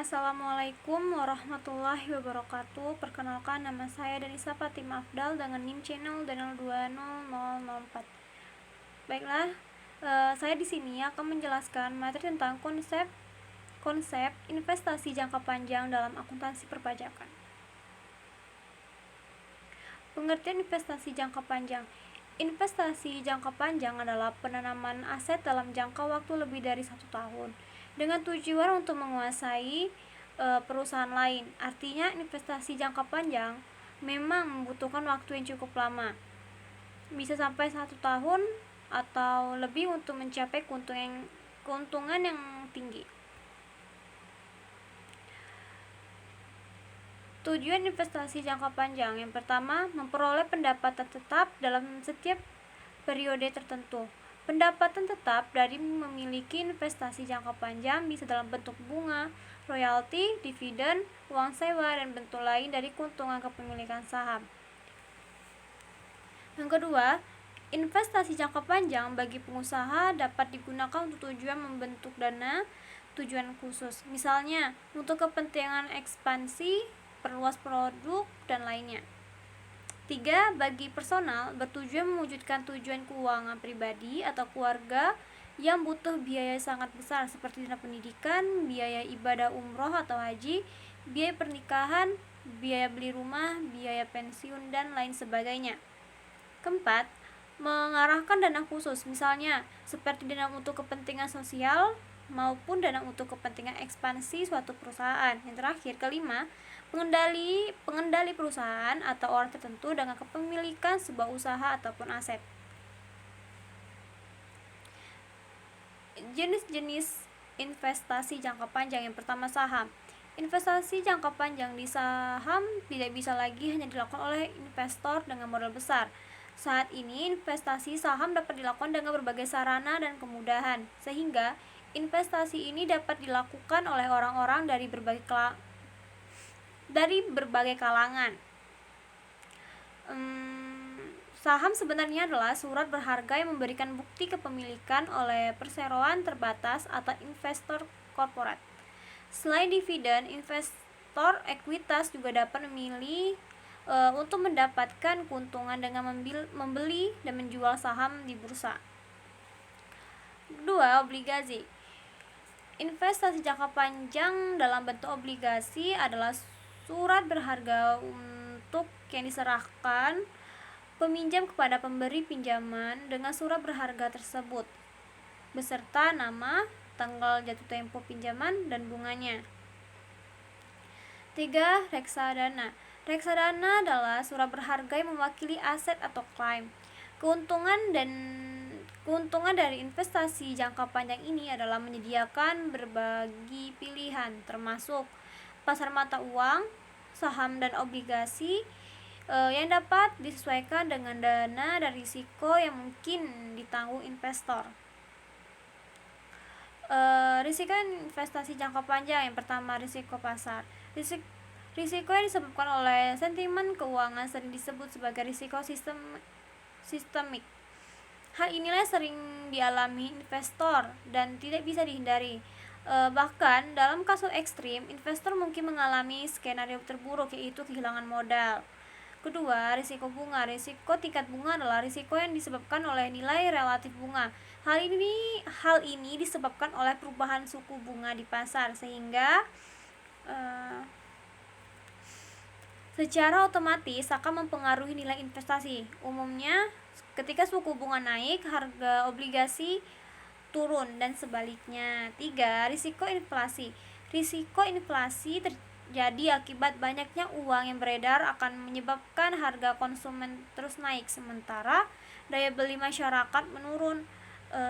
Assalamualaikum warahmatullahi wabarakatuh. Perkenalkan, nama saya Danisa Fatima Afdal dengan NIM channel Danal 20004. Baiklah, saya di sini akan menjelaskan materi tentang konsep investasi jangka panjang dalam akuntansi perpajakan. Pengertian investasi jangka panjang. Investasi jangka panjang adalah penanaman aset dalam jangka waktu lebih dari 1 tahun dengan tujuan untuk menguasai perusahaan lain. Artinya investasi jangka panjang memang membutuhkan waktu yang cukup lama, bisa sampai 1 tahun atau lebih untuk mencapai keuntungan yang tinggi. Tujuan investasi jangka panjang yang pertama, memperoleh pendapatan tetap dalam setiap periode tertentu. Pendapatan tetap dari memiliki investasi jangka panjang bisa dalam bentuk bunga, royalti, dividen, uang sewa, dan bentuk lain dari keuntungan kepemilikan saham. Yang kedua, investasi jangka panjang bagi pengusaha dapat digunakan untuk tujuan membentuk dana tujuan khusus, misalnya untuk kepentingan ekspansi, perluas produk, dan lainnya. 3. Bagi personal, bertujuan mewujudkan tujuan keuangan pribadi atau keluarga yang butuh biaya sangat besar seperti dana pendidikan, biaya ibadah umroh atau haji, biaya pernikahan, biaya beli rumah, biaya pensiun, dan lain sebagainya. Keempat, mengarahkan dana khusus, misalnya seperti dana untuk kepentingan sosial maupun dana untuk kepentingan ekspansi suatu perusahaan. Yang terakhir, kelima, pengendali perusahaan atau orang tertentu dengan kepemilikan sebuah usaha ataupun aset. Jenis-jenis investasi jangka panjang. Yang pertama, saham. Investasi jangka panjang di saham tidak bisa lagi hanya dilakukan oleh investor dengan modal besar. Saat ini investasi saham dapat dilakukan dengan berbagai sarana dan kemudahan, sehingga investasi ini dapat dilakukan oleh orang-orang dari berbagai kalangan. Saham sebenarnya adalah surat berharga yang memberikan bukti kepemilikan oleh perseroan terbatas atau investor korporat. Selain dividen, investor ekuitas juga dapat memilih untuk mendapatkan keuntungan dengan membeli dan menjual saham di bursa. Kedua, obligasi. Investasi jangka panjang dalam bentuk obligasi adalah surat berharga untuk yang diserahkan peminjam kepada pemberi pinjaman dengan surat berharga tersebut beserta nama, tanggal jatuh tempo pinjaman, dan bunganya. 3. Reksadana. Reksadana adalah surat berharga yang mewakili aset atau klaim. Keuntungan dari investasi jangka panjang ini adalah menyediakan berbagai pilihan, termasuk pasar mata uang, saham, dan obligasi yang dapat disesuaikan dengan dana dan risiko yang mungkin ditanggung investor. Risiko investasi jangka panjang. Yang pertama, risiko pasar. Risiko yang disebabkan oleh sentimen keuangan sering disebut sebagai risiko sistemik. Hal inilah sering dialami investor dan tidak bisa dihindari. Bahkan dalam kasus ekstrim, investor mungkin mengalami skenario terburuk, yaitu kehilangan modal. Kedua, risiko bunga. Risiko tingkat bunga adalah risiko yang disebabkan oleh nilai relatif bunga. Hal ini disebabkan oleh perubahan suku bunga di pasar, sehingga secara otomatis akan mempengaruhi nilai investasi. Umumnya, ketika suku bunga naik, harga obligasi turun dan sebaliknya. 3. Risiko inflasi. Risiko inflasi terjadi akibat banyaknya uang yang beredar akan menyebabkan harga konsumen terus naik sementara daya beli masyarakat menurun.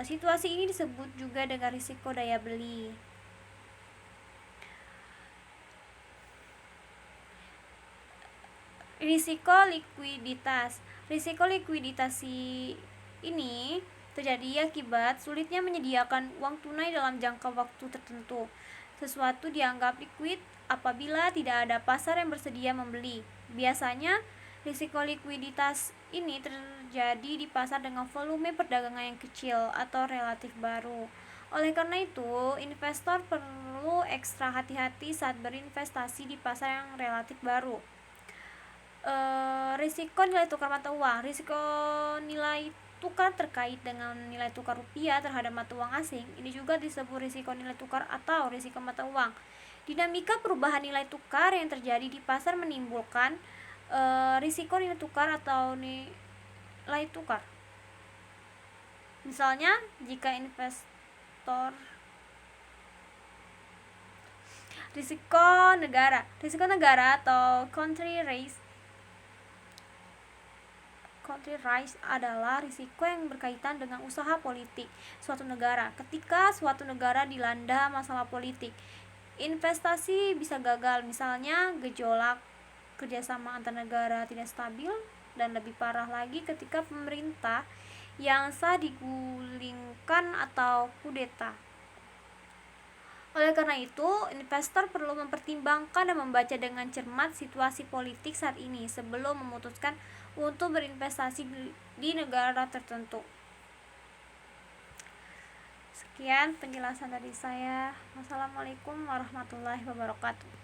Situasi ini disebut juga dengan risiko daya beli. Risiko likuiditas. Risiko likuiditas ini terjadi akibat sulitnya menyediakan uang tunai dalam jangka waktu tertentu. Sesuatu dianggap liquid apabila tidak ada pasar yang bersedia membeli. Biasanya, risiko likuiditas ini terjadi di pasar dengan volume perdagangan yang kecil atau relatif baru. Oleh karena itu, investor perlu ekstra hati-hati saat berinvestasi di pasar yang relatif baru. Risiko nilai tukar mata uang. Risiko nilai tukar terkait dengan nilai tukar rupiah terhadap mata uang asing. Ini juga disebut risiko nilai tukar atau risiko mata uang. Dinamika perubahan nilai tukar yang terjadi di pasar menimbulkan risiko nilai tukar atau nilai tukar. Misalnya, jika investor risiko negara atau country risk adalah risiko yang berkaitan dengan usaha politik suatu negara. Ketika suatu negara dilanda masalah politik, investasi bisa gagal, misalnya gejolak kerjasama antar negara tidak stabil, dan lebih parah lagi ketika pemerintah yang sah digulingkan atau kudeta. Oleh karena itu, investor perlu mempertimbangkan dan membaca dengan cermat situasi politik saat ini sebelum memutuskan untuk berinvestasi di negara tertentu. Sekian penjelasan dari saya. Wassalamualaikum warahmatullahi wabarakatuh.